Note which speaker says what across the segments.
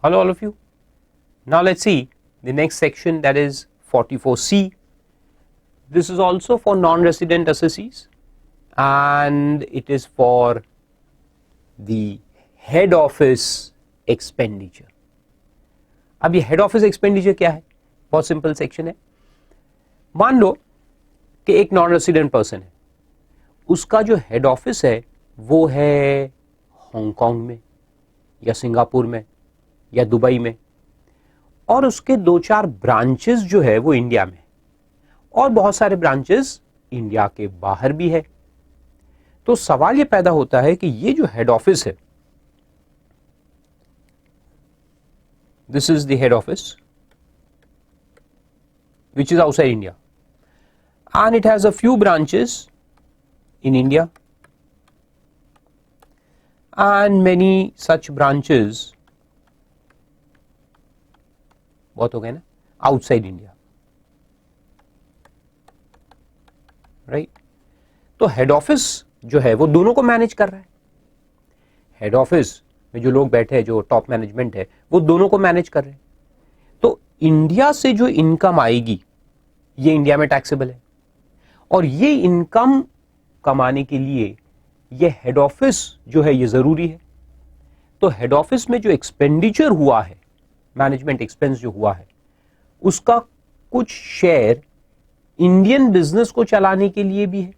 Speaker 1: Hello all of you. Now let's see the next section, that is 44C. This is also for non-resident assessees and it is for the head office expenditure. अब ये head office expenditure क्या है? बहुत simple section है. मान लो कि एक non resident person है, उसका जो हेड ऑफिस है वो है हांगकांग में या सिंगापुर में या दुबई में, और उसके 2-4 ब्रांचेस जो है वो इंडिया में, और बहुत सारे ब्रांचेस इंडिया के बाहर भी है. तो सवाल ये पैदा होता है कि ये जो हेड ऑफिस है, this is the head office which is outside India and it has a few branches in India and many such branches, बहुत हो गए ना, outside India, right? तो हेड ऑफिस जो है वो दोनों को मैनेज कर रहा है. हेड ऑफिस में जो लोग बैठे हैं, जो टॉप मैनेजमेंट है, वो दोनों को मैनेज कर रहे हैं. तो इंडिया से जो इनकम आएगी ये इंडिया में टैक्सेबल है, और ये इनकम कमाने के लिए ये हेड ऑफिस जो है ये जरूरी है. तो हेड ऑफिस में जो एक्सपेंडिचर हुआ है, मैनेजमेंट एक्सपेंस जो हुआ है, उसका कुछ शेयर इंडियन बिजनेस को चलाने के लिए भी है.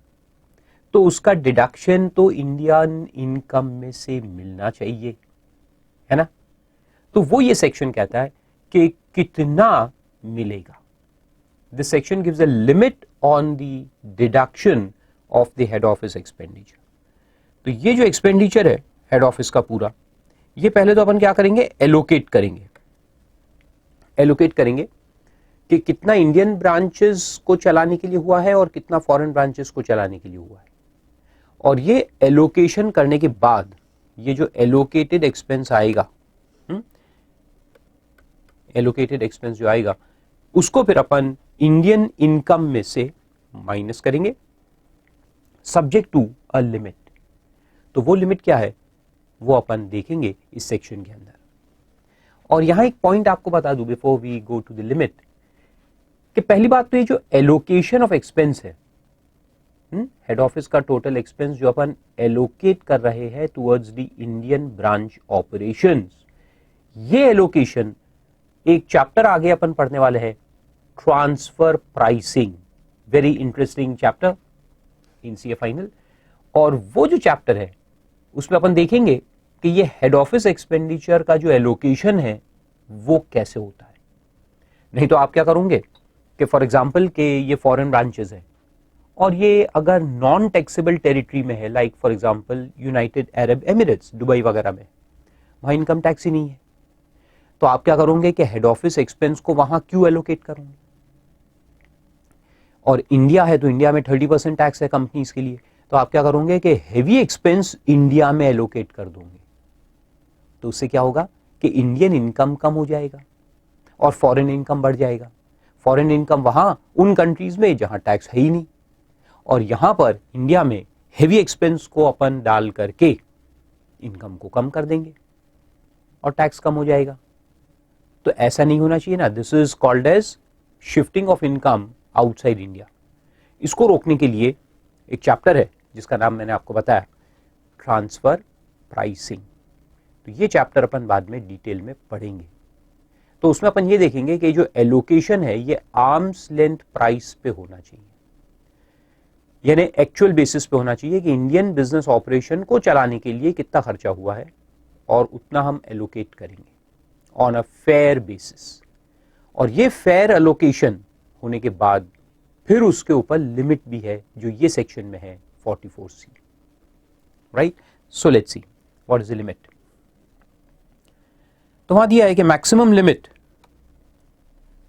Speaker 1: तो उसका डिडक्शन तो इंडियन इनकम में से मिलना चाहिए, है ना. तो वो ये सेक्शन कहता है कि कितना मिलेगा. This section gives a limit on the deduction of the head office expenditure. तो ये जो एक्सपेंडिचर है हेड ऑफिस का पूरा, ये पहले तो अपन क्या करेंगे, एलोकेट करेंगे. एलोकेट करेंगे कि कितना इंडियन ब्रांचेस को चलाने के लिए हुआ है और कितना फॉरेन ब्रांचेस को चलाने के लिए हुआ है. और ये एलोकेशन करने के बाद ये जो एलोकेटेड एक्सपेंस आएगा, एलोकेटेड एक्सपेंस जो आएगा, उसको फिर अपन इंडियन इनकम में से माइनस करेंगे सब्जेक्ट टू अ लिमिट. तो वो लिमिट क्या है वो अपन देखेंगे इस सेक्शन के अंदर. और यहां एक पॉइंट आपको बता दूं before we go to the limit, कि पहली बात तो ये जो एलोकेशन ऑफ एक्सपेंस है, हेड ऑफिस का टोटल एक्सपेंस जो अपन एलोकेट कर रहे हैं towards the Indian branch operations, ये एलोकेशन एक चैप्टर आगे अपन पढ़ने वाले हैं, transfer pricing. Very interesting chapter in CA final. और वो जो चैप्टर है उसमें अपन देखेंगे कि ये हेड ऑफिस एक्सपेंडिचर का जो एलोकेशन है वो कैसे होता है. नहीं तो आप क्या करोगे कि फॉर एग्जांपल के ये फॉरेन ब्रांचेस है और ये अगर नॉन टैक्सेबल टेरिटरी में है, like for example United Arab Emirates, Dubai वगैरह में, वहां इनकम टैक्स ही नहीं है. तो आप क्या करोगे कि हेड ऑफिस एक्सपेंस को वहां क्यों एलोकेट करोगे. और इंडिया है तो इंडिया में 30% टैक्स है कंपनीज के लिए, तो आप क्या करोगे कि हेवी एक्सपेंस इंडिया में एलोकेट कर दोगे. तो उससे क्या होगा कि इंडियन इनकम कम हो जाएगा और फॉरेन इनकम बढ़ जाएगा. फॉरेन इनकम वहां उन कंट्रीज में जहां टैक्स है ही नहीं, और यहां पर इंडिया में हेवी एक्सपेंस को अपन डाल करके इनकम को कम कर देंगे और टैक्स कम हो जाएगा. तो ऐसा नहीं होना चाहिए ना. This is called as shifting of income outside India. इसको रोकने के लिए एक चैप्टर है जिसका नाम मैंने आपको बताया, ट्रांसफर प्राइसिंग. तो ये चैप्टर अपन बाद में डिटेल में पढ़ेंगे. तो उसमें अपन ये देखेंगे कि जो एलोकेशन है ये आर्म्स लेंथ प्राइस पे होना चाहिए, यानी एक्चुअल बेसिस पे होना चाहिए कि इंडियन बिजनेस ऑपरेशन को चलाने के लिए कितना खर्चा हुआ है और उतना हम एलोकेट करेंगे ऑन अ फेयर बेसिस. और ये फेयर एलोकेशन होने के बाद फिर उसके ऊपर लिमिट भी है जो ये सेक्शन में है 44C. Right. So let's see what is the limit. तो वहां दिया है कि maximum limit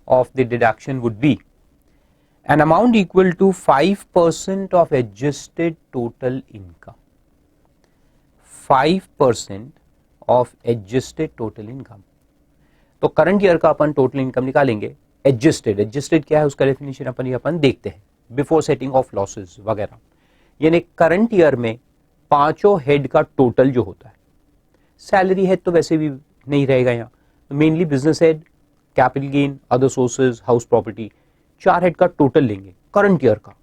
Speaker 1: of the deduction would be an amount equal to 5% of adjusted total income. 5% of adjusted total income. तो करंट ईयर का अपन total income निकालेंगे. Adjusted क्या है उसका डेफिनेशन अपन देखते हैं बिफोर सेटिंग ऑफ लॉसेस वगैरह. यानी करंट ईयर में पांचों हेड का टोटल जो होता है, सैलरी हेड तो वैसे भी नहीं रहेगा यहाँ, तो mainly business head, capital gain, other sources, house property, 4 head का टोटल लेंगे करंट ईयर का,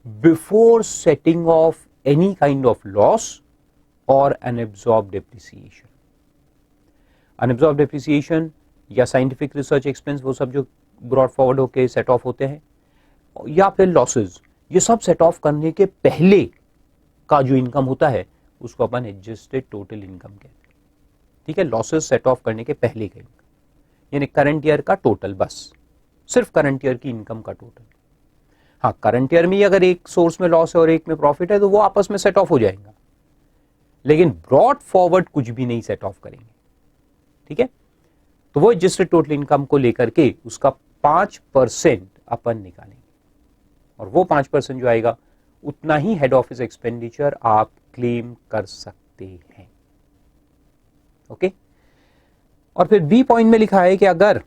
Speaker 1: before setting of any kind of loss और अनएब्सॉर्ब डेप्रिसिएशन। अनएब्सॉर्ब डेप्रिसिएशन या साइंटिफिक रिसर्च एक्सपेंस, वो सब जो ब्रॉड फॉरवर्ड होके सेट ऑफ होते हैं, या फिर लॉसेज, ये सब सेट ऑफ करने के पहले का जो इनकम होता है उसको अपन एडजस्टेड टोटल इनकम कहते हैं। ठीक है, लॉसेज सेट ऑफ करने के पहले का इनकम, यानी करंट ईयर का टोटल, बस सिर्फ करंट ईयर की इनकम का टोटल। हाँ, करंट ईयर में ही अगर एक सोर्स में लॉस है और एक में प्रॉफिट है तो वो आपस में सेट ऑफ हो जाएगा, लेकिन ब्रॉड फॉरवर्ड कुछ भी नहीं सेट ऑफ करेंगे। ठीक है, तो वो एडजस्टेड टोटल इनकम को लेकर के उसका 5% अपन निकालेंगे, और वो 5% जो आएगा उतना ही हेड ऑफिस एक्सपेंडिचर आप क्लेम कर सकते हैं। ओके, और फिर बी पॉइंट में लिखा है कि अगर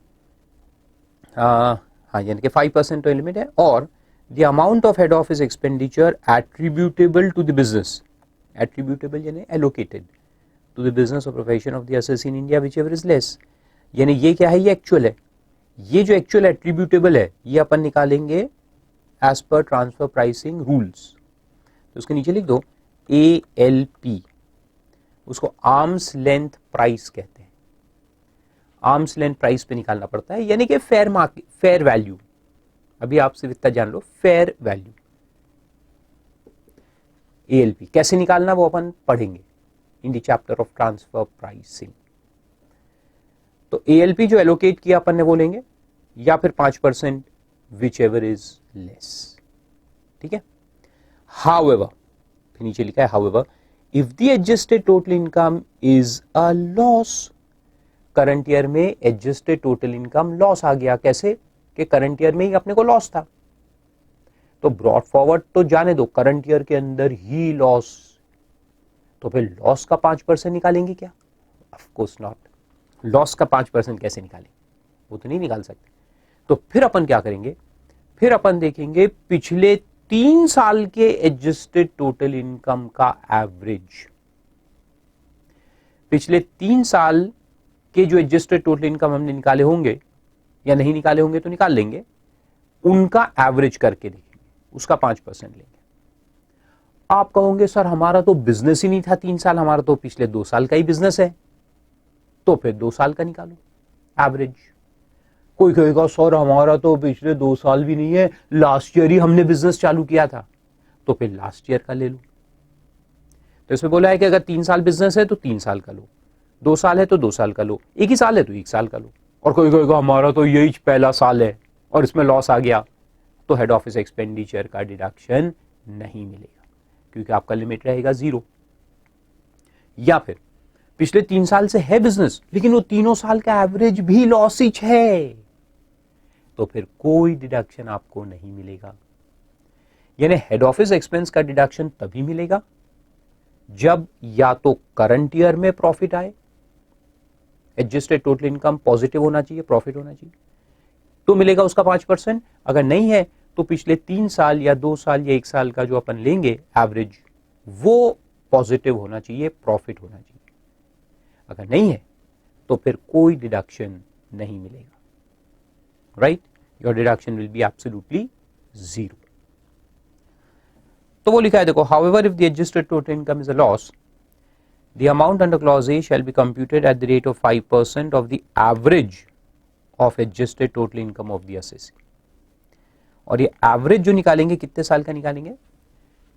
Speaker 1: हाँ यानी कि 5% तो लिमिट है, और the amount of head office expenditure attributable to the business, attributable यानी एलोकेटेड टू द बिजनेस और profession of the assessee in India whichever is less, यानी ये क्या है, ये एक्चुअल है। ये जो एक्चुअल एट्रीब्यूटेबल है ये अपन निकालेंगे as per transfer pricing rules. तो उसके नीचे लिख दो ALP, उसको आर्म्स लेंथ प्राइस कहते हैं। आर्म्स लेंथ प्राइस पे निकालना पड़ता है, यानी कि फेयर मार्केट, फेयर वैल्यू। अभी आप सिर्फ इतना जान लो, फेयर वैल्यू ALP कैसे निकालना वो अपन पढ़ेंगे in the chapter of transfer pricing. तो ALP जो एलोकेट किया अपन ने वो लेंगे, या फिर 5% विच एवर इज लेस। ठीक है, हाउएवर, फिर नीचे लिखा है however if the adjusted total income is a loss. Current year में एडजस्टेड टोटल इनकम लॉस आ गया, कैसे कि करंट ईयर में ही अपने को लॉस था, तो ब्रॉड फॉरवर्ड तो जाने दो, करंट ईयर के अंदर ही लॉस, तो फिर लॉस का 5% निकालेंगे क्या? Of course not. लॉस का 5% कैसे निकालें, वो तो नहीं निकाल सकते। तो फिर अपन क्या करेंगे, फिर अपन देखेंगे पिछले 3 साल के एडजस्टेड टोटल इनकम का एवरेज। पिछले 3 साल के जो एडजस्टेड टोटल इनकम हमने निकाले होंगे या नहीं निकाले होंगे तो निकाल लेंगे, उनका एवरेज करके देखेंगे, उसका 5% लेंगे। आप कहोगे सर हमारा तो बिजनेस ही नहीं था 3 साल, हमारा तो पिछले 2 साल का ही बिजनेस है, तो फिर 2 साल का निकालो एवरेज। कोई कहेगा सर हमारा तो पिछले 2 साल भी नहीं है, लास्ट ईयर ही हमने बिजनेस चालू किया था, तो फिर लास्ट ईयर का ले लो। तो इसमें बोला है कि अगर 3 साल बिजनेस है तो 3 साल का लो, 2 साल है तो 2 साल का लो, 1 ही साल है तो 1 साल का लो। और कोई कहेगा हमारा तो यही पहला साल है और इसमें लॉस आ गया, तो हेड ऑफिस एक्सपेंडिचर का डिडक्शन नहीं मिलेगा, क्योंकि आपका लिमिट रहेगा 0। या फिर पिछले 3 साल से है बिजनेस लेकिन वो तीनों साल का एवरेज भी लॉसिच है, तो फिर कोई डिडक्शन आपको नहीं मिलेगा। यानी हेड ऑफिस एक्सपेंस का डिडक्शन तभी मिलेगा जब या तो करंट ईयर में प्रॉफिट आए, एडजस्टेड टोटल इनकम पॉजिटिव होना चाहिए, प्रॉफिट होना चाहिए, तो मिलेगा उसका 5%। अगर नहीं है तो पिछले 3 साल या 2 साल या 1 साल का जो अपन लेंगे एवरेज, वो पॉजिटिव होना चाहिए, प्रॉफिट होना चाहिए। अगर नहीं है तो फिर कोई डिडक्शन नहीं मिलेगा, right? Your deduction will be absolutely 0। तो वो लिखा है देखो, however if the adjusted total income is a loss, the amount under clause A shall be computed at the rate of 5% of the average of adjusted total income of the assessee। और ये average जो निकालेंगे कितने साल का निकालेंगे?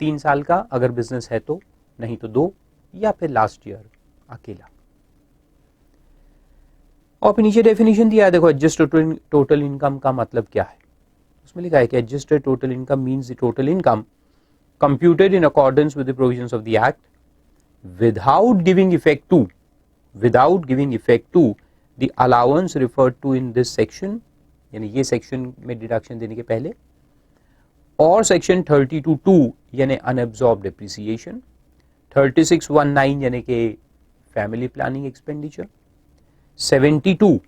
Speaker 1: 3 साल का अगर बिजनेस है तो, नहीं तो 2, या फिर लास्ट ईयर अकेला। और फिर नीचे डेफिनेशन दिया है देखो, एडजस्टेड टोटल इनकम का मतलब क्या है। उसमें लिखा है कि adjusted total income means the total income computed in accordance with the provisions of the act without giving effect to the allowance referred to in this section, यानी ये सेक्शन में डिडक्शन देने के पहले, और सेक्शन 32(2) यानी अनएब्सॉर्ब डिप्रिसिएशन, 36(1)(9) यानी कि फैमिली प्लानिंग एक्सपेंडिचर, 72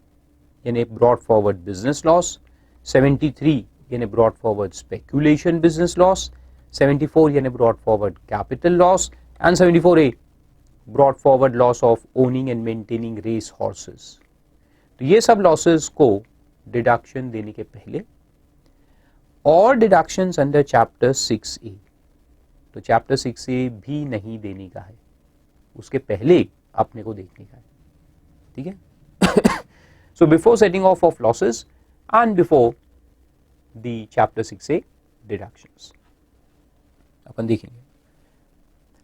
Speaker 1: यानी ब्रॉड फॉरवर्ड बिजनेस लॉस, 73 यानी brought forward speculation business loss, 74 यानी brought forward capital loss, and 74A brought forward loss of owning and maintaining race horses. तो ये सब लॉसेस को डिडक्शन देने के पहले और डिडक्शंस अंडर चैप्टर 6A, तो चैप्टर 6A भी नहीं देने का है, उसके पहले अपने को देखने का है, ठीक है। So before setting off losses and before the chapter 6A deductions अपन देखेंगे।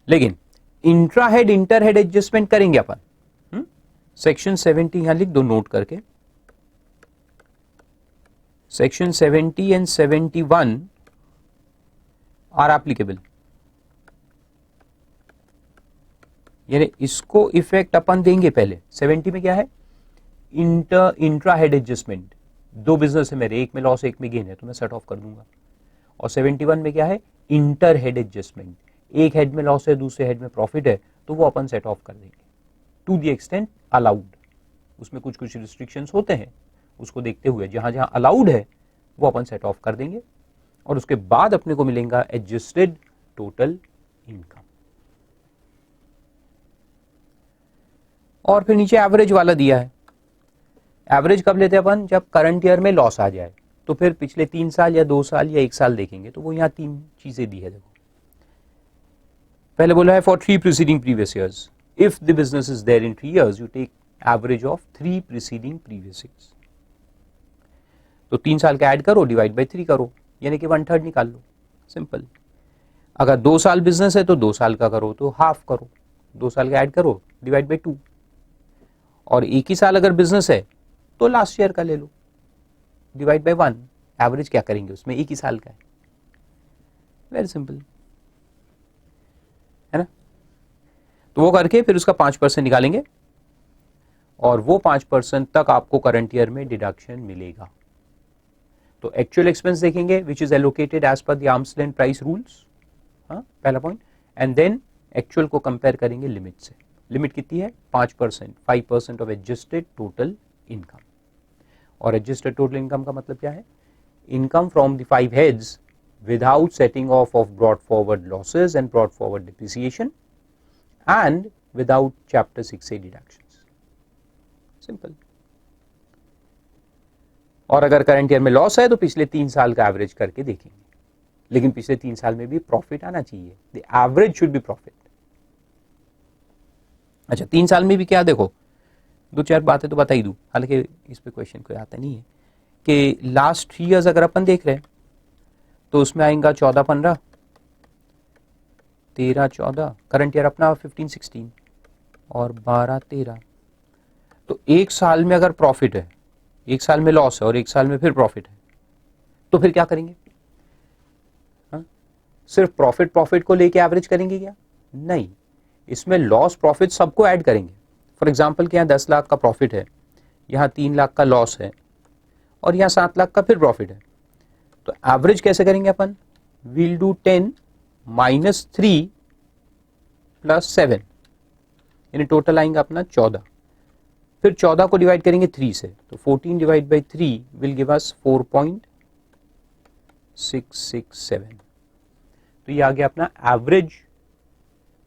Speaker 1: लेकिन intra head inter head adjustment करेंगे अपन। सेक्शन 70 यहां लिख दो नोट करके। सेक्शन 70 एंड 71 आर एप्लीकेबल, यानी इसको इफेक्ट अपन देंगे पहले। 70 में क्या है? Intra head adjustment. दो बिजनेस है मेरे, एक में लॉस एक में गेन है, तो मैं सेट ऑफ कर दूंगा। और 71 में क्या है? Inter head adjustment. एक हेड में लॉस है, दूसरे हेड में प्रॉफिट है, तो वो अपन सेट ऑफ कर देंगे टू द एक्सटेंट अलाउड। उसमें कुछ कुछ रिस्ट्रिक्शंस होते हैं, उसको देखते हुए जहां जहां अलाउड है वो अपन सेट ऑफ कर देंगे। और उसके बाद अपने को मिलेगा एडजस्टेड टोटल इनकम। और फिर नीचे एवरेज वाला दिया है। एवरेज कब लेते हैं अपन? जब करंट ईयर में लॉस आ जाए, तो फिर पिछले 3 साल या 2 साल या 1 साल देखेंगे। तो वो यहां 3 चीजें दी है। देखो, पहले बोला है for 3 preceding previous years, if the business is there in 3 years, you take average of 3 preceding previous years. तो 3 साल का ऐड करो, डिवाइड बाई 3 करो, यानी कि 1/3 निकाल लो, सिंपल। अगर 2 साल बिजनेस है तो 2 साल का करो तो हाफ करो, 2 साल का ऐड करो, डिवाइड बाई 2। और 1 ही साल अगर बिजनेस है तो लास्ट ईयर का ले लो, डिवाइड बाई 1। एवरेज क्या करेंगे उसमें? 1 ही साल का है, वेरी सिंपल है ना। तो वो करके फिर उसका 5% निकालेंगे और वो 5% तक आपको करंट ईयर में डिडक्शन मिलेगा। तो एक्चुअल एक्सपेंस देखेंगे which is allocated as per the arm's length price rules, हाँ पहला पॉइंट। एंड देन एक्चुअल को कंपेयर करेंगे लिमिट से। लिमिट कितनी है? 5%, 5% ऑफ एडजस्टेड टोटल इनकम। और एडजस्टेड टोटल इनकम का मतलब क्या है? Income from the 5 heads without setting off of brought forward losses and brought forward depreciation and without chapter 6A deductions, simple। और अगर करंट ईयर में लॉस है तो पिछले 3 साल का एवरेज करके देखेंगे, लेकिन पिछले 3 साल में भी प्रॉफिट आना चाहिए, the average should be profit. अच्छा, 3 साल में भी क्या, देखो 2-4 बातें तो बता ही दूं, हालांकि इस पे क्वेश्चन कोई आता नहीं है कि लास्ट 3 ईयर्स अगर अपन देख रहे हैं तो उसमें आएगा 14-15, 13-14, करंट ईयर अपना 15-16 और 12-13। तो 1 साल में अगर प्रॉफिट है, 1 साल में लॉस है और 1 साल में फिर प्रॉफिट है, तो फिर क्या करेंगे? हा? सिर्फ प्रॉफिट को लेके एवरेज करेंगे क्या? नहीं, इसमें लॉस प्रॉफिट सबको ऐड करेंगे। फॉर एग्जाम्पल कि यहाँ 10 लाख का प्रॉफिट है, यहाँ 3 लाख का लॉस है और यहाँ 7 लाख का फिर प्रॉफिट है। तो एवरेज कैसे करेंगे अपन? वील डू 10 माइनस 3 प्लस 7, यानी टोटल आएंगे अपना 14। फिर 14 को डिवाइड करेंगे 3 से, तो 14 divide by 3 will give us 4.667। तो ये आ गया अपना एवरेज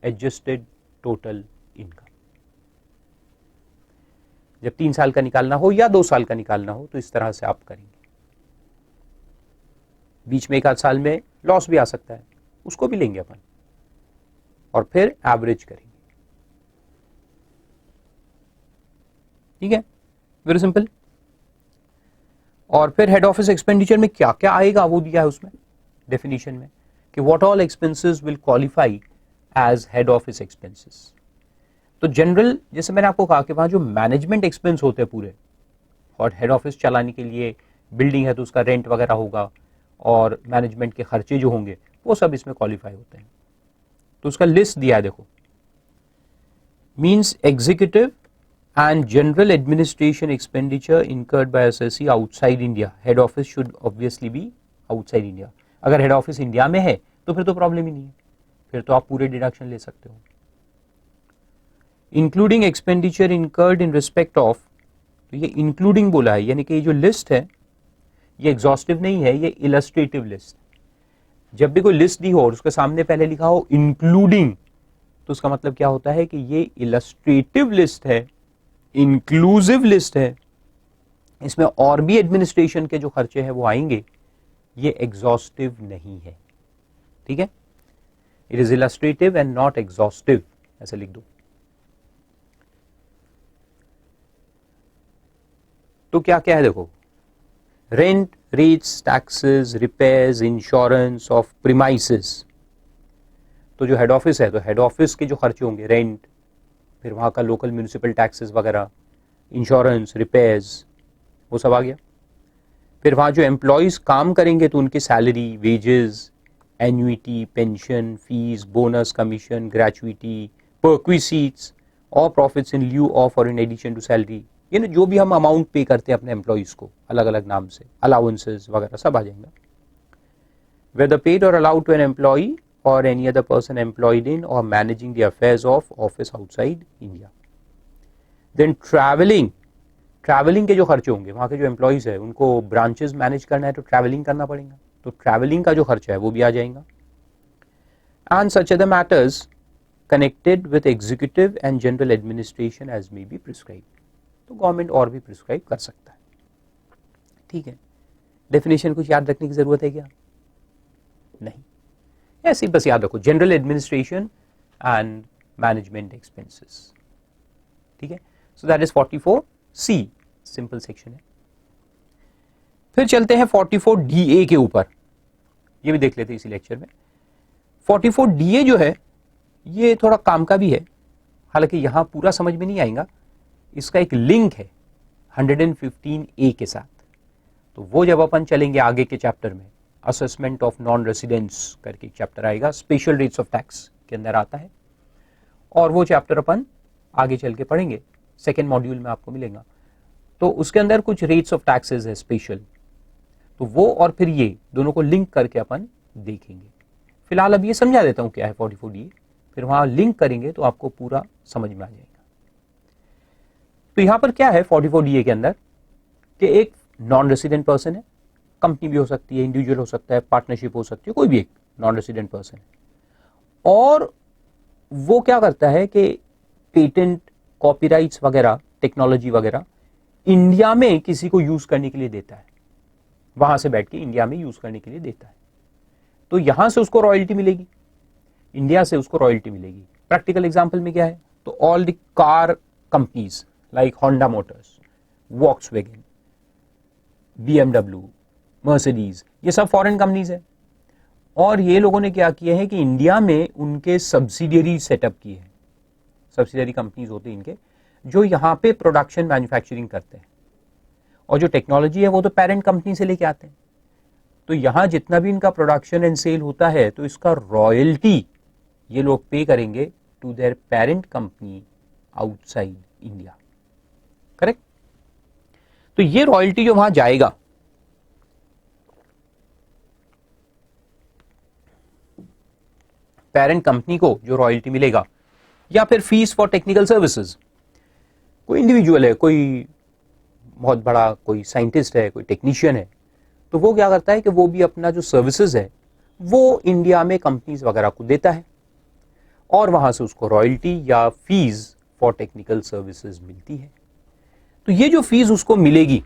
Speaker 1: एडजस्टेड टोटल इनकम। जब 3 साल का निकालना हो या 2 साल का निकालना हो तो इस तरह से आप करेंगे। बीच में 1 आध साल में लॉस भी आ सकता है, उसको भी लेंगे अपन और फिर एवरेज करेंगे, ठीक है, वेरी सिंपल। और फिर हेड ऑफिस एक्सपेंडिचर में क्या क्या आएगा वो दिया है उसमें डेफिनेशन में कि what all expenses will qualify as head office expenses. तो जनरल, जैसे मैंने आपको कहा कि वहां जो मैनेजमेंट एक्सपेंस होते हैं पूरे, और हेड ऑफिस चलाने के लिए बिल्डिंग है तो उसका रेंट वगैरह होगा और मैनेजमेंट के खर्चे जो होंगे वो सब इसमें क्वालिफाई होते हैं। तो उसका लिस्ट दिया है, देखो, means executive and general administration expenditure incurred by SSC outside India, head office should obviously be outside India। अगर हेड ऑफिस इंडिया में है तो फिर तो प्रॉब्लम ही नहीं है, फिर तो आप पूरे डिडक्शन ले सकते हो। Including expenditure incurred in respect of, तो ये इंक्लूडिंग बोला है, यानी कि ये जो लिस्ट है ये एग्जॉस्टिव नहीं है, ये इलस्ट्रेटिव लिस्ट। जब भी कोई लिस्ट दी हो और उसके सामने पहले लिखा हो इंक्लूडिंग, तो उसका मतलब क्या होता है कि ये इलस्ट्रेटिव लिस्ट है, इंक्लूसिव लिस्ट है, इसमें और भी एडमिनिस्ट्रेशन के जो खर्चे हैं वो आएंगे, ये एग्जॉस्टिव नहीं है, ठीक है। It is illustrative and not exhaustive, ऐसे लिख दो। तो क्या क्या है देखो, rent, rates, taxes, repairs, insurance of premises. तो जो हेड ऑफिस है, तो हेड ऑफिस के जो खर्चे होंगे, रेंट, फिर वहाँ का लोकल म्यूनिसिपल टैक्सेस वगैरह, इंश्योरेंस, रिपेयर्स, वो सब आ गया। फिर वहाँ जो एम्प्लॉयज़ काम करेंगे तो उनकी salary, wages, annuity, pension, fees, bonus, commission, gratuity, perquisites और प्रॉफिट्स इन ल्यू ऑफ और इन एडिशन टू सैलरी, ये ना जो भी हम अमाउंट पे करते हैं अपने एम्प्लॉयज़ को अलग अलग नाम से, अलाउंसेस वगैरह सब आ जाएंगे। वेदर पेड और allowed to an employee or any other person employed in or managing the affairs of office outside India. Then traveling के जो खर्चे होंगे, वहाँ के जो एम्प्लॉयज़ है उनको ब्रांचेस मैनेज करना है तो ट्रैवलिंग करना पड़ेगा, तो ट्रैवलिंग का जो खर्चा है वो भी आ जाएगा। And such other matters connected with executive and general administration as may be prescribe, तो गवर्नमेंट और भी प्रिस्क्राइब कर सकता है, ठीक है। डेफिनेशन कुछ याद रखने की जरूरत है क्या? नहीं, ऐसे बस याद रखो, general administration and management expenses, ठीक है। So that is 44C, simple section है। फिर चलते हैं 44DA के ऊपर, ये भी देख लेते हैं इसी लेक्चर में। 44DA जो है ये थोड़ा काम का भी है, हालांकि यहां पूरा समझ में नहीं आएगा, इसका एक लिंक है 115A के साथ, तो वो जब अपन चलेंगे आगे के चैप्टर में, असेसमेंट ऑफ नॉन रेसिडेंट्स करके एक चैप्टर आएगा, स्पेशल रेट्स ऑफ टैक्स के अंदर आता है, और वो चैप्टर अपन आगे चल के पढ़ेंगे, सेकेंड मॉड्यूल में आपको मिलेगा। तो उसके अंदर कुछ रेट्स ऑफ टैक्सेस है स्पेशल, तो वो और फिर ये दोनों को लिंक करके अपन देखेंगे। फिलहाल अब ये समझा देता हूं क्या है 44DA, फिर वहां लिंक करेंगे तो आपको पूरा समझ में आ जाएगा। तो यहां पर क्या है 44DA के अंदर कि एक नॉन रेसिडेंट पर्सन है, कंपनी भी हो सकती है, इंडिविजुअल हो सकता है, पार्टनरशिप हो सकती है, कोई भी एक नॉन रेसिडेंट पर्सन है, और वो क्या करता है कि पेटेंट, कॉपीराइट्स वगैरह, टेक्नोलॉजी वगैरह इंडिया में किसी को यूज करने के लिए देता है, वहां से बैठ के इंडिया में यूज करने के लिए देता है, तो यहां से उसको रॉयल्टी मिलेगी, इंडिया से उसको रॉयल्टी मिलेगी। प्रैक्टिकल एग्जांपल में क्या है, तो all the car companies like Honda Motors, Volkswagen, BMW, Mercedes, ये सब फॉरेन कंपनीज है, और ये लोगों ने क्या किया है कि इंडिया में उनके सब्सिडियरी सेटअप किए हैं, सब्सिडियरी कंपनीज होते हैं इनके, जो यहाँ पे प्रोडक्शन मैन्युफैक्चरिंग करते हैं, और जो टेक्नोलॉजी है वो तो पेरेंट कंपनी से लेके आते हैं। तो यहाँ जितना भी इनका प्रोडक्शन एंड सेल होता है तो इसका रॉयल्टी ये लोग पे करेंगे to their parent company outside India, correct. तो ये रॉयल्टी जो वहां जाएगा, पेरेंट कंपनी को जो रॉयल्टी मिलेगा, या फिर फीस फॉर टेक्निकल सर्विसेज, कोई इंडिविजुअल है, कोई बहुत बड़ा कोई साइंटिस्ट है, कोई टेक्नीशियन है, तो वो क्या करता है कि वो भी अपना जो सर्विसेज है वो इंडिया में कंपनीज वगैरह को देता है, और वहां से उसको रॉयल्टी या फीस फॉर टेक्निकल सर्विसेज मिलती है। तो ये जो फीस उसको मिलेगी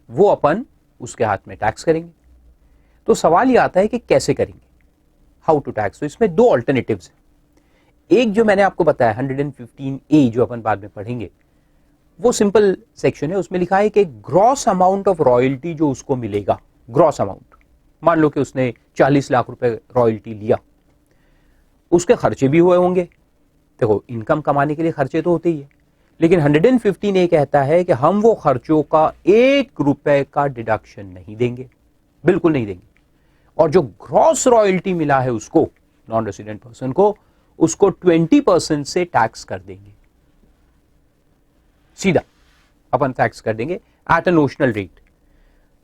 Speaker 1: वो अपन उसके हाथ में टैक्स करेंगे। तो सवाल ये आता है कि कैसे करेंगे, हाउ टू टैक्स। तो इसमें दो ऑल्टरनेटिव्स हैं। एक जो मैंने आपको बताया 115A जो अपन बाद में पढ़ेंगे, वो सिंपल सेक्शन है, उसमें लिखा है कि ग्रॉस अमाउंट ऑफ रॉयल्टी जो उसको मिलेगा, ग्रॉस अमाउंट, मान लो कि उसने 40 लाख रुपए रॉयल्टी लिया, उसके खर्चे भी हुए होंगे, देखो इनकम कमाने के लिए खर्चे तो होते ही है, लेकिन 115A कहता है कि हम वो खर्चों का 1 रुपए का डिडक्शन नहीं देंगे, बिल्कुल नहीं देंगे, और जो ग्रॉस रॉयल्टी मिला है उसको, नॉन रेसिडेंट पर्सन को, उसको 20% से टैक्स कर देंगे, सीधा अपन टैक्स कर देंगे एट अ नोशनल रेट।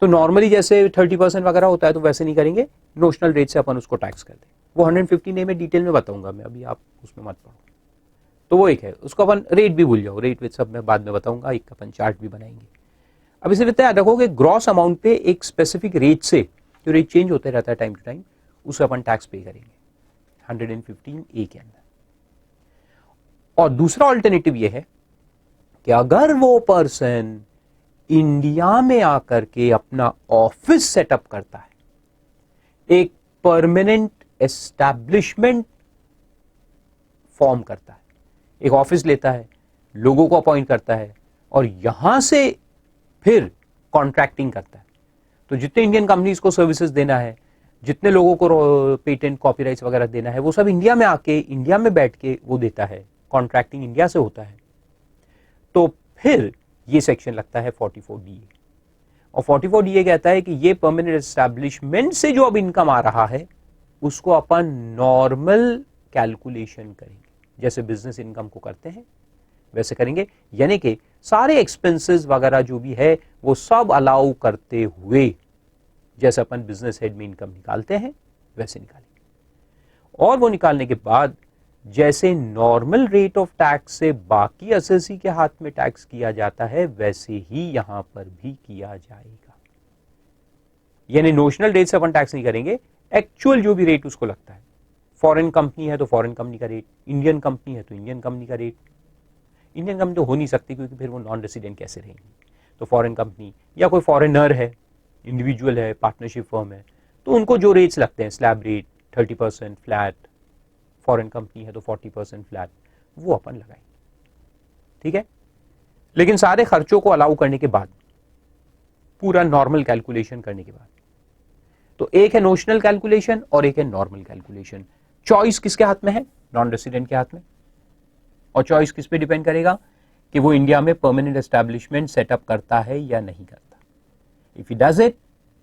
Speaker 1: तो नॉर्मली जैसे 30% वगैरह होता है तो वैसे नहीं करेंगे, नोशनल रेट से अपन उसको टैक्स कर देंगे। वो 115A में डिटेल में बताऊंगा मैं, अभी आप उसमें मत पढ़ो। तो वो एक है, उसको अपन रेट भी भूल जाओ, रेट विद सब मैं बाद में बताऊंगा, एक अपन चार्ट भी बनाएंगे। अब इसे याद रखो कि ग्रॉस अमाउंट पे एक स्पेसिफिक रेट से, जो रेट चेंज होते रहता है टाइम टू टाइम, उसे अपन टैक्स पे करेंगे 115A के अंदर। और दूसरा ऑल्टरनेटिव ये है कि अगर वो पर्सन इंडिया में आकर के अपना ऑफिस सेटअप करता है, एक परमानेंट एस्टैब्लिशमेंट फॉर्म करता है, एक ऑफिस लेता है, लोगों को अपॉइंट करता है और यहां से फिर कॉन्ट्रैक्टिंग करता है। तो जितने इंडियन कंपनीज को सर्विसेज देना है, जितने लोगों को पेटेंट कॉपीराइट्स वगैरह देना है, वो सब इंडिया में आके इंडिया में बैठ के वो देता है, कॉन्ट्रैक्टिंग इंडिया से होता है। तो फिर ये सेक्शन लगता है 44DA, और 44DA कहता है कि ये परमानेंट एस्टैब्लिशमेंट से जो अब इनकम आ रहा है उसको अपन नॉर्मल कैलकुलेशन करेंगे, जैसे बिजनेस इनकम को करते हैं वैसे करेंगे, यानी कि सारे एक्सपेंसेस वगैरह जो भी है वो सब अलाउ करते हुए जैसे अपन बिजनेस हेड में इनकम निकालते हैं वैसे निकालेंगे। और वो निकालने के बाद जैसे नॉर्मल रेट ऑफ टैक्स से बाकी असेसी के हाथ में टैक्स किया जाता है वैसे ही यहां पर भी किया जाएगा। यानी नोशनल रेट से अपन टैक्स नहीं करेंगे, एक्चुअल जो भी रेट उसको लगता है। फॉरेन कंपनी है तो फॉरेन कंपनी का रेट, इंडियन कंपनी है तो इंडियन कंपनी का रेट। इंडियन कंपनी तो हो नहीं सकती क्योंकि फिर वो नॉन रेसिडेंट कैसे रहेंगी, तो फॉरेन कंपनी या कोई फॉरेनर है, इंडिविजुअल है, पार्टनरशिप फर्म है, तो उनको जो रेट्स लगते हैं, slab rate 30% flat, foreign company है तो 40% फ्लैट, वो अपन लगाएंगे। ठीक है, लेकिन सारे खर्चों को अलाउ करने के बाद, पूरा नॉर्मल कैलकुलेशन करने के बाद, तो एक है नोशनल कैलकुलेशन और एक है नॉर्मल कैलकुलेशन। चॉइस किसके हाथ में है? नॉन रेसिडेंट के हाथ में। और चॉइस किस पे डिपेंड करेगा कि वो इंडिया में परमानेंट एस्टैब्लिशमेंट सेटअप करता है या नहीं करता। If he does it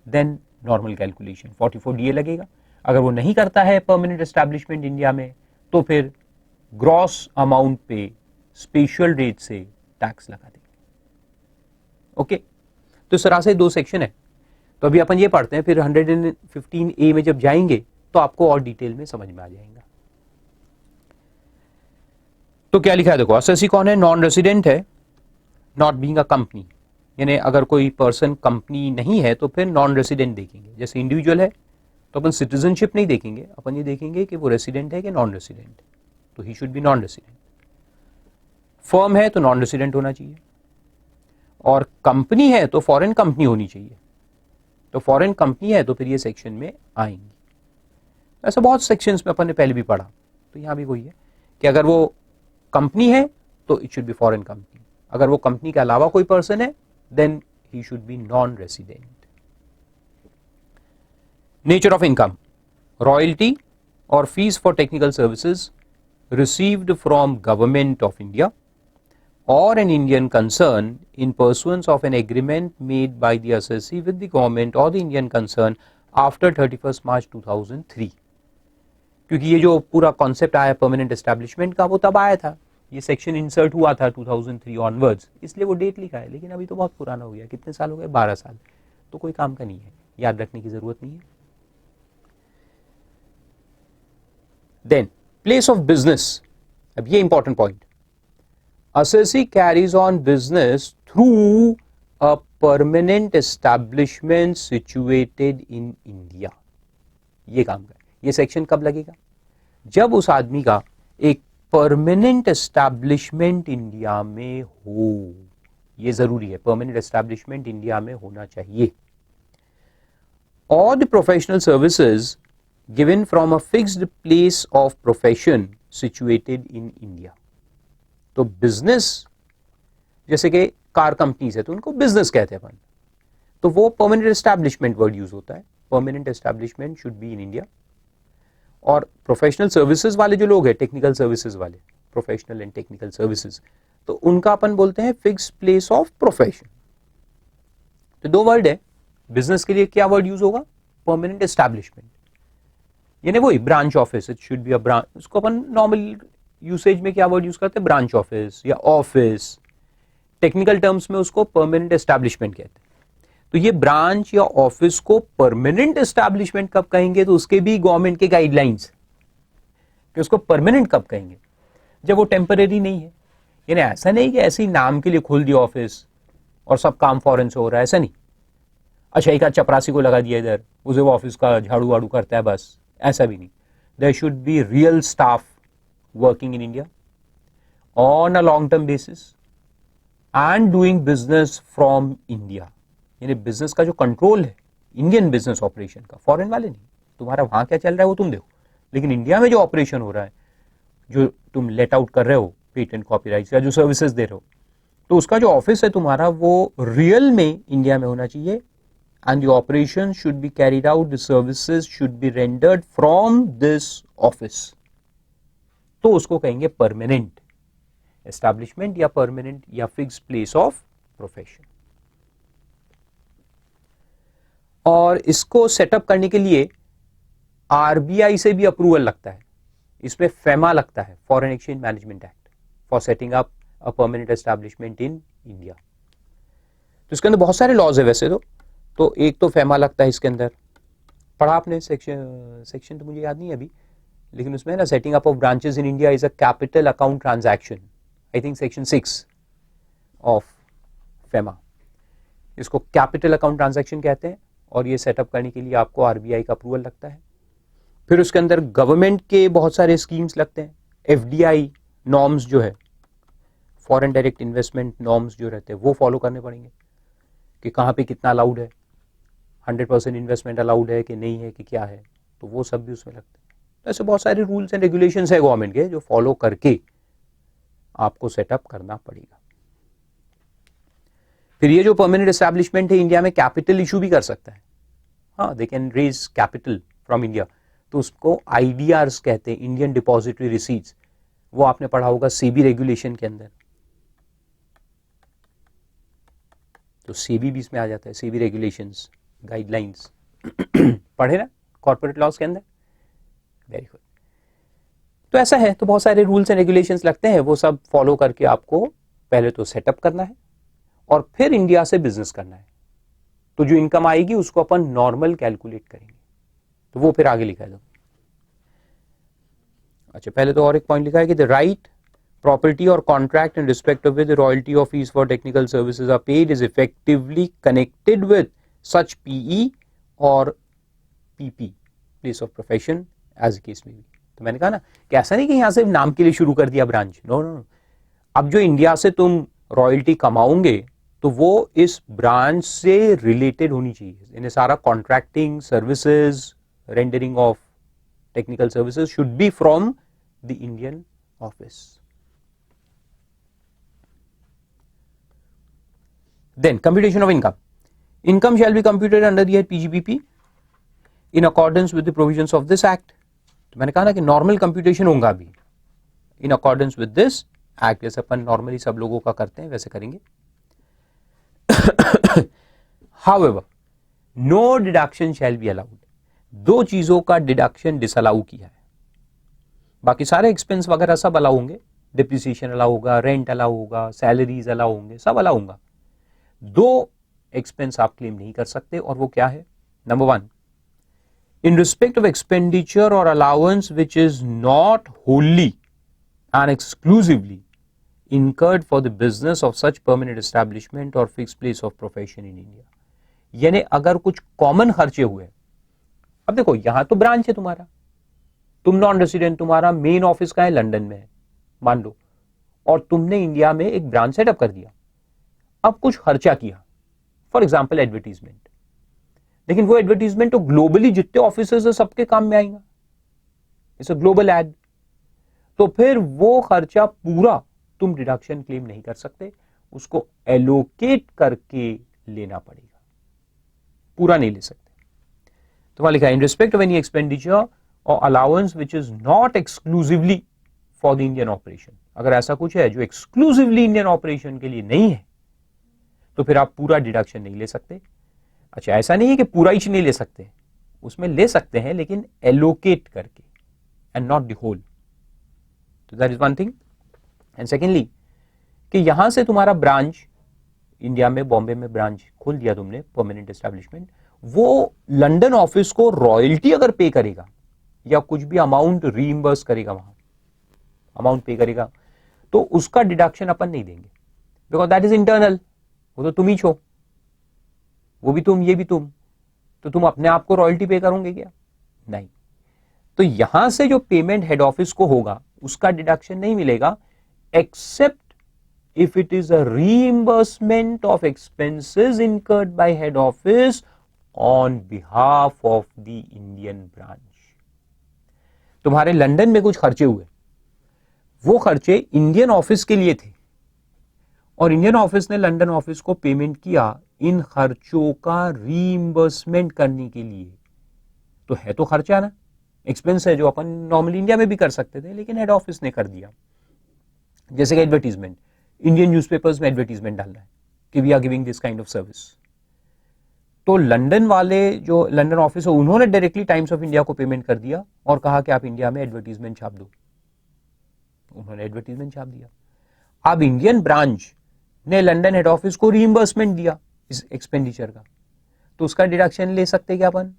Speaker 1: then normal calculation 44DA लगेगा। अगर वो नहीं करता है परमानेंट एस्टैब्लिशमेंट इंडिया में तो फिर ग्रॉस अमाउंट पे स्पेशल रेट से टैक्स लगा देंगे। ओके, तो इस तरह से दो सेक्शन है। तो अभी अपन ये पढ़ते हैं, फिर 115A में जब जाएंगे तो आपको और डिटेल में समझ में आ जाएगा। तो क्या लिखा है देखो, असेसी कौन है? नॉन रेसिडेंट है, नॉट बीइंग अ कंपनी, यानी अगर कोई पर्सन कंपनी नहीं है तो फिर नॉन रेसिडेंट देखेंगे। जैसे इंडिविजुअल है तो अपन सिटीजनशिप नहीं देखेंगे, अपन ये देखेंगे कि वो रेसिडेंट है कि नॉन रेसिडेंट, तो ही should be non resident. Firm है तो नॉन रेसिडेंट होना चाहिए, और कंपनी है तो फॉरेन कंपनी होनी चाहिए, तो फॉरेन कंपनी है तो फिर ये सेक्शन में आएंगी। ऐसा बहुत सेक्शंस में अपन ने पहले भी पढ़ा, तो यहां भी वही है कि अगर वो कंपनी है तो it should be foreign company, अगर वो कंपनी के अलावा कोई पर्सन है then he should be non resident. Nature of income, royalty और fees for technical services received from Government of India or an Indian concern in pursuance of an agreement made by the assessee with the government or the Indian concern after 31st March 2003। क्योंकि ये जो पूरा concept आया permanent establishment का वो तब आया था, ये सेक्शन इंसर्ट हुआ था 2003 ऑनवर्ड्स, इसलिए वो डेट लिखा है, लेकिन अभी तो बहुत पुराना हो गया। कितने साल हो गए? 12 साल, तो कोई काम का नहीं है, याद रखने की जरूरत नहीं है। देन प्लेस ऑफ बिजनेस, अब ये important point, assessee carries on business through a permanent establishment situated in India। ये काम कर, ये सेक्शन कब लगेगा? जब उस आदमी का एक परमानेंट एस्टैब्लिशमेंट इंडिया में हो, ये जरूरी है, परमानेंट एस्टैब्लिशमेंट इंडिया में होना चाहिए। और the professional services given from a fixed place of profession situated in India। तो बिजनेस, जैसे कि कार कंपनीज है तो उनको बिजनेस कहते हैं अपन, तो वो परमानेंट एस्टैब्लिशमेंट वर्ड यूज होता है, permanent establishment should be in India. और प्रोफेशनल सर्विसेज वाले जो लोग हैं, टेक्निकल सर्विसेज वाले, प्रोफेशनल एंड टेक्निकल सर्विसेज, तो उनका अपन बोलते हैं फिक्स प्लेस ऑफ प्रोफेशन। तो दो वर्ड है, बिजनेस के लिए क्या वर्ड यूज होगा? परमानेंट एस्टैब्लिशमेंट, यानी वही branch office, it should be a branch. उसको अपन नॉर्मल यूसेज में क्या वर्ड यूज करते हैं? ब्रांच ऑफिस या ऑफिस। टेक्निकल टर्म्स में उसको परमानेंट एस्टैब्लिशमेंट कहते हैं। तो ये ब्रांच या ऑफिस को परमानेंट एस्टैब्लिशमेंट कब कहेंगे, तो उसके भी गवर्नमेंट के गाइडलाइंस कि उसको परमानेंट कब कहेंगे, जब वो टेम्परेरी नहीं है। यानी ऐसा नहीं कि ऐसे ही नाम के लिए खोल दिया ऑफिस और सब काम फॉरेन से हो रहा है, ऐसा नहीं। अच्छा, एक चपरासी को लगा दिया इधर, उसे वो ऑफिस का झाड़ू वाड़ू करता है, बस ऐसा भी नहीं। There should be real staff working in India on a long term basis, and doing business from India, यानी बिजनेस का जो कंट्रोल है इंडियन बिजनेस ऑपरेशन का, फॉरेन वाले नहीं, तुम्हारा वहां क्या चल रहा है वो तुम देखो, लेकिन इंडिया में जो ऑपरेशन हो रहा है, जो तुम लेट आउट कर रहे हो पेटेंट कॉपीराइट या जो सर्विसेज दे रहे हो, तो उसका जो ऑफिस है तुम्हारा वो रियल में इंडिया में होना चाहिए, and the operation should be carried out, the services should B rendered from this office, तो उसको कहेंगे परमानेंट एस्टैब्लिशमेंट या परमानेंट या फिक्स प्लेस ऑफ प्रोफेशन। और इसको सेटअप करने के लिए आरबीआई से भी अप्रूवल लगता है, इसमें फेमा लगता है, foreign exchange management act, for setting up a permanent establishment in India. तो इसके अंदर बहुत सारे लॉज है वैसे तो एक तो फेमा लगता है इसके अंदर, पढ़ा आपने सेक्शन तो मुझे याद नहीं है अभी, लेकिन उसमें ना setting up of branches in India is a capital account transaction, I think section 6 of FEMA, इसको कैपिटल अकाउंट ट्रांजैक्शन कहते हैं, और ये सेटअप करने के लिए आपको आरबीआई का अप्रूवल लगता है। फिर उसके अंदर गवर्नमेंट के बहुत सारे स्कीम्स लगते हैं, एफडीआई नॉर्म्स जो है, फॉरेन डायरेक्ट इन्वेस्टमेंट नॉर्म्स जो रहते हैं वो फॉलो करने पड़ेंगे, कि कहाँ पे कितना अलाउड है, 100% इन्वेस्टमेंट अलाउड है कि नहीं है कि क्या है, तो वो सब भी उसमें लगते हैं। तो ऐसे बहुत सारे रूल्स एंड रेगुलेशंस है गवर्नमेंट के जो फॉलो करके आपको सेटअप करना पड़ेगा। फिर ये जो परमानेंट एस्टैब्लिशमेंट है इंडिया में कैपिटल इशू भी कर सकता है, हाँ, they can raise capital from India, तो उसको आईडीआरस कहते हैं, इंडियन डिपॉजिटरी रिसीट्स, वो आपने पढ़ा होगा सेबी रेगुलेशन के अंदर, तो सेबी भी इसमें आ जाता है, सेबी रेगुलेशंस गाइडलाइंस पढ़े ना कॉर्पोरेट लॉज के अंदर, वेरी गुड। तो ऐसा है, तो बहुत सारे रूल्स एंड रेगुलेशंस लगते हैं, वो सब फॉलो करके आपको पहले तो सेटअप करना है और फिर इंडिया से बिजनेस करना है, तो जो इनकम आएगी उसको अपन नॉर्मल कैलकुलेट करेंगे, तो वो फिर आगे लिखा है। अच्छा, पहले तो और एक पॉइंट लिखा है कि द राइट प्रॉपर्टी और contract in respect of with royalty of fees for technical services are paid is effectively connected with such PE और PP place of profession as case में भी। तो मैंने कहा ना कि ऐसा नहीं कि यहां से नाम के लिए शुरू कर दिया ब्रांच, नो नो, अब जो इंडिया से तुम रॉयल्टी कमाओगे तो वो इस ब्रांच से रिलेटेड होनी चाहिए, इन्हें सारा contracting services, rendering of technical services should be from the Indian office. Then computation of income, income shall be computed under the head PGBP in accordance with the provisions of this act. तो मैंने कहा ना कि normal computation होगा भी in accordance with this act, जैसे अपन normally सब लोगों का करते हैं वैसे करेंगे। However, no deduction shall be allowed, दो चीजों का डिडक्शन डिसअलाउ किया है, बाकी सारे एक्सपेंस वगैरह सब अलाउ होंगे, डिप्रिसिएशन अलाउ होगा, रेंट अलाउ होगा, सैलरीज अलाउ होंगे, सब अलाउ होगा। दो एक्सपेंस आप क्लेम नहीं कर सकते, और वो क्या है? Number 1, in respect of expenditure or allowance which is not wholly and exclusively incurred for the business of such permanent establishment or fixed place of profession in India। यानी अगर कुछ कॉमन खर्चे हुए, अब देखो यहां तो ब्रांच है तुम्हारा, तुम नॉन रेसिडेंट, तुम्हारा मेन ऑफिस का है लंदन में है मान लो, और तुमने इंडिया में एक ब्रांच सेटअप कर दिया, अब कुछ खर्चा किया, फॉर एग्जाम्पल एडवर्टीजमेंट, लेकिन वो एडवर्टीजमेंट तो ग्लोबली जितने ऑफिसर्स है सबके काम में आएगा, इट्स अ ग्लोबल एड, तो फिर वो खर्चा पूरा तुम डिडक्शन क्लेम नहीं कर सकते, उसको एलोकेट करके लेना पड़ेगा, पूरा नहीं ले सकते। तो वहां लिखा है in respect of any expenditure और allowance which is not exclusively for the Indian operation, अगर ऐसा कुछ है जो एक्सक्लूसिवली इंडियन ऑपरेशन के लिए नहीं है तो फिर आप पूरा डिडक्शन नहीं ले सकते। अच्छा, ऐसा नहीं है कि पूरा ही नहीं ले सकते, उसमें ले सकते हैं लेकिन एलोकेट करके, एंड नॉट द होल। तो that is one thing. And secondly कि यहां से तुम्हारा ब्रांच इंडिया में, बॉम्बे में ब्रांच खोल दिया तुमने, परमानेंट एस्टैब्लिशमेंट, वो लंदन ऑफिस को रॉयल्टी अगर पे करेगा या कुछ भी अमाउंट रीइंबर्स करेगा, वहां अमाउंट पे करेगा, तो उसका डिडक्शन अपन नहीं देंगे, बिकॉज दैट इज इंटरनल, वो तो तुम ही छो, वो भी तुम, ये भी तुम, तो तुम अपने आप को रॉयल्टी पे करोगे क्या? नहीं। तो यहां से जो पेमेंट हेड ऑफिस को होगा उसका डिडक्शन नहीं मिलेगा, accept if it is a reimbursement of expenses incurred by head office on behalf of the Indian branch. तुम्हारे लंदन में कुछ खर्चे हुए, वो खर्चे इंडियन ऑफिस के लिए थे और इंडियन ऑफिस ने लंदन ऑफिस को पेमेंट किया इन खर्चों का रीइंबर्समेंट करने के लिए, तो है तो खर्चा ना, एक्सपेंस है जो अपन नॉर्मली इंडिया में भी कर सकते थे, लेकिन हेड ऑफिस ने कर दिया. जैसे कि एडवर्टीजमेंट, इंडियन न्यूज़पेपर्स में एडवर्टीजमेंट डालना है कि we are giving this kind of service, तो लंदन वाले जो लंदन ऑफिस है उन्होंने डायरेक्टली टाइम्स ऑफ इंडिया को पेमेंट कर दिया और कहा कि आप इंडिया में एडवर्टीजमेंट छाप दो. उन्होंने एडवर्टीजमेंट छाप दिया. अब इंडियन ब्रांच ने लंदन हेड ऑफिस को रीइंबर्समेंट दिया इस एक्सपेंडिचर का, तो उसका डिडक्शन ले सकते क्या अपन?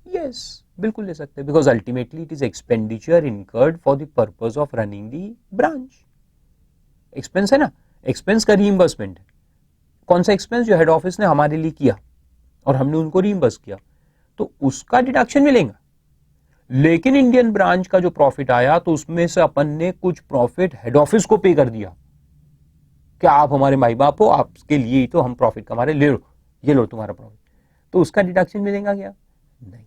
Speaker 1: यस, बिल्कुल ले सकते, because ultimately it is expenditure incurred for the purpose of running the branch. Expense है ना, एक्सपेंस का रीइंबर्समेंट है. कौन सा एक्सपेंस? जो हेड ऑफिस ने हमारे लिए किया और हमने उनको रीइंबर्स किया, तो उसका डिडक्शन मिलेगा. लेकिन इंडियन ब्रांच का जो प्रॉफिट आया तो उसमें से अपन ने कुछ प्रॉफिट हेड ऑफिस को पे कर दिया कि आप हमारे माई बाप हो, आपके लिए ही तो हम प्रॉफिट कमा रहे, ले लो, ये लो तुम्हारा प्रॉफिट, तो उसका डिडक्शन मिलेगा क्या? नहीं.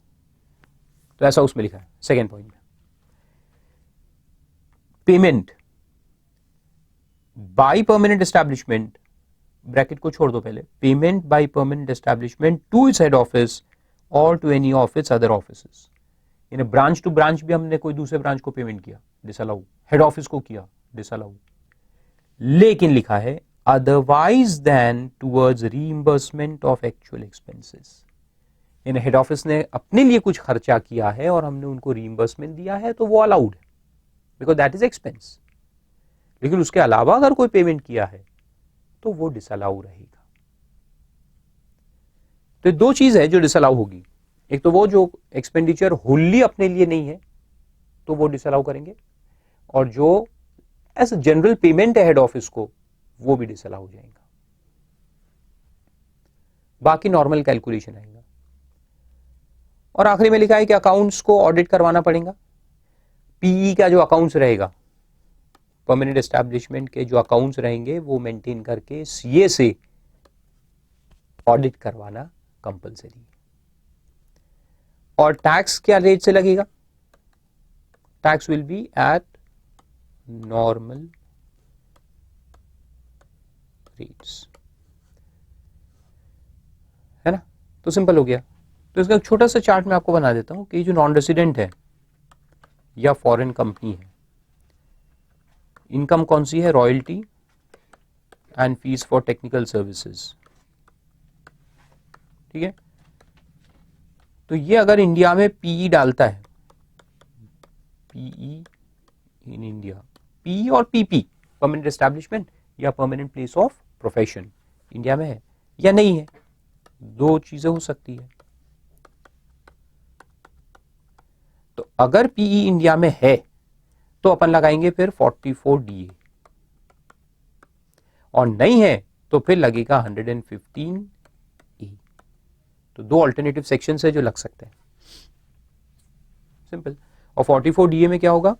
Speaker 1: तो ऐसा उसमें लिखा है सेकेंड पॉइंट में. Payment by permanent establishment, bracket को छोड़ दो पहले, payment by permanent establishment to its head office और to any of its other offices. यानी ब्रांच टू ब्रांच भी हमने कोई दूसरे ब्रांच को पेमेंट किया, डिसअलाउ. हेड ऑफिस को किया, डिसअलाउ. लेकिन लिखा है otherwise than towards reimbursement of actual expenses. यानी हेड ऑफिस ने अपने लिए कुछ खर्चा किया है और हमने उनको रीइंबर्समेंट दिया है, तो वो अलाउड है बिकॉज दैट इज एक्सपेंस. लेकिन उसके अलावा अगर कोई पेमेंट किया है तो वो डिसअलाउ रहेगा. तो दो चीज है जो डिसअलाउ होगी. एक तो वो जो एक्सपेंडिचर होली अपने लिए नहीं है तो वो डिसअलाउ करेंगे, और जो एज जनरल पेमेंट है हेड ऑफिस को वो भी डिसअलाउ हो जाएगा. बाकी नॉर्मल कैलकुलेशन आएगा. और आखिरी में लिखा है कि अकाउंट्स को ऑडिट करवाना पड़ेगा. पीई का जो अकाउंट्स रहेगा, परमानेंट एस्टैब्लिशमेंट के जो अकाउंट्स रहेंगे वो मेंटेन करके सीए से ऑडिट करवाना कंपलसरी है. और टैक्स क्या रेट से लगेगा? Tax will be eight normal rates, है ना. तो सिंपल हो गया. तो इसका एक छोटा सा चार्ट मैं आपको बना देता हूं कि जो नॉन रेसिडेंट है या फॉरेन कंपनी है, इनकम कौन सी है? Royalty and fees for technical services. ठीक है. तो ये अगर इंडिया में पीई डालता है, पीई इन इंडिया, पीई और पीपी, परमानेंट एस्टैब्लिशमेंट या permanent place of profession, India में है या नहीं है, दो चीजें हो सकती है. तो अगर पीई इंडिया में है तो अपन लगाएंगे फिर 44 DA, और नहीं है तो फिर लगेगा 115 E. तो दो अल्टरनेटिव सेक्शन है जो लग सकते हैं. सिंपल. और 44 DA में क्या होगा?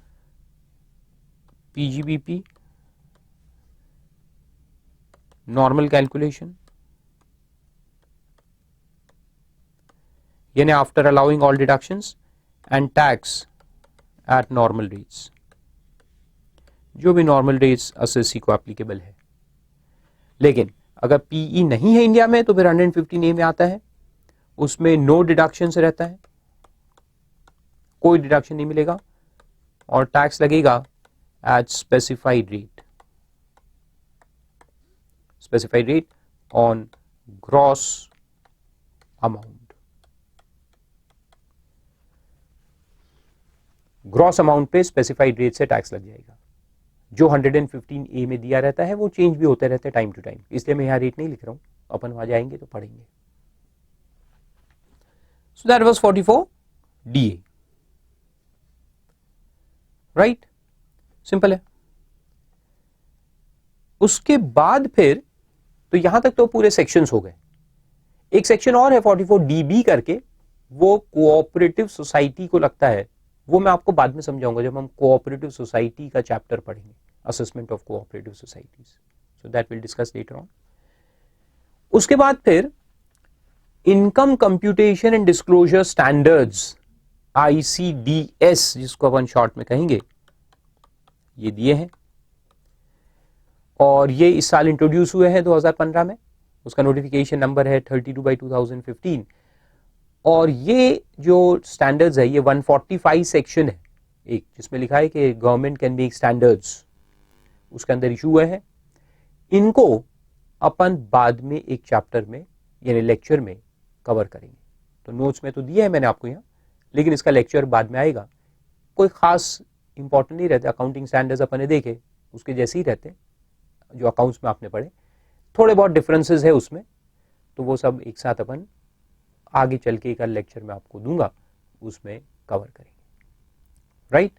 Speaker 1: पीजीबीपी, नॉर्मल कैलकुलेशन, यानी after allowing all deductions and tax at normal rates, जो भी नॉर्मल रेट्स एसएससी को एप्लीकेबल है. लेकिन अगर पीई नहीं है इंडिया में तो फिर 115A में आता है, उसमें नो डिडक्शन से रहता है, कोई डिडक्शन नहीं मिलेगा और टैक्स लगेगा eight specified rate on gross amount. Gross amount पे स्पेसिफाइड रेट से टैक्स लग जाएगा. जो 115A में दिया रहता है वो चेंज भी होते रहते हैं टाइम टू टाइम, इसलिए मैं यहां रेट नहीं लिख रहा हूं, अपन वहां जाएंगे तो पढ़ेंगे. So that was 44 DA. Right, simple है. उसके बाद फिर तो यहां तक तो पूरे सेक्शंस हो गए. एक सेक्शन और है 44 DB करके, वो कोऑपरेटिव सोसाइटी को लगता है. वो मैं आपको बाद में समझाऊंगा जब हम कोऑपरेटिव सोसाइटी का चैप्टर पढ़ेंगे, assessment of cooperative societies. So that will discuss later on. उसके बाद फिर income computation and disclosure standards, ICDS जिसको अपन शॉर्ट में कहेंगे, ये दिए हैं और ये इस साल इंट्रोड्यूस हुए हैं 2015 में। उसका नोटिफिकेशन नंबर है 32/2015 और ये जो स्टैंडर्ड्स है ये 145 सेक्शन है एक, जिसमें लिखा है कि गवर्नमेंट कैन मेक स्टैंडर्ड्स, उसके अंदर इशू हुए हैं। इनको अपन बाद में एक चैप्टर में यानी लेक्चर में कवर करेंगे। तो नोट्स में तो दिया है मैंने आपको यहाँ, लेकिन इसका लेक्चर बाद में आएगा। कोई खास इंपॉर्टेंट नहीं रहते, अकाउंटिंग स्टैंडर्ड्स अपने देखे उसके जैसे ही रहते जो अकाउंट्स में आपने पढ़े, थोड़े बहुत डिफरेंसेस है उसमें, तो वो सब एक साथ अपन आगे चल के एक लेक्चर में आपको दूंगा, उसमें कवर करेंगे, राइट।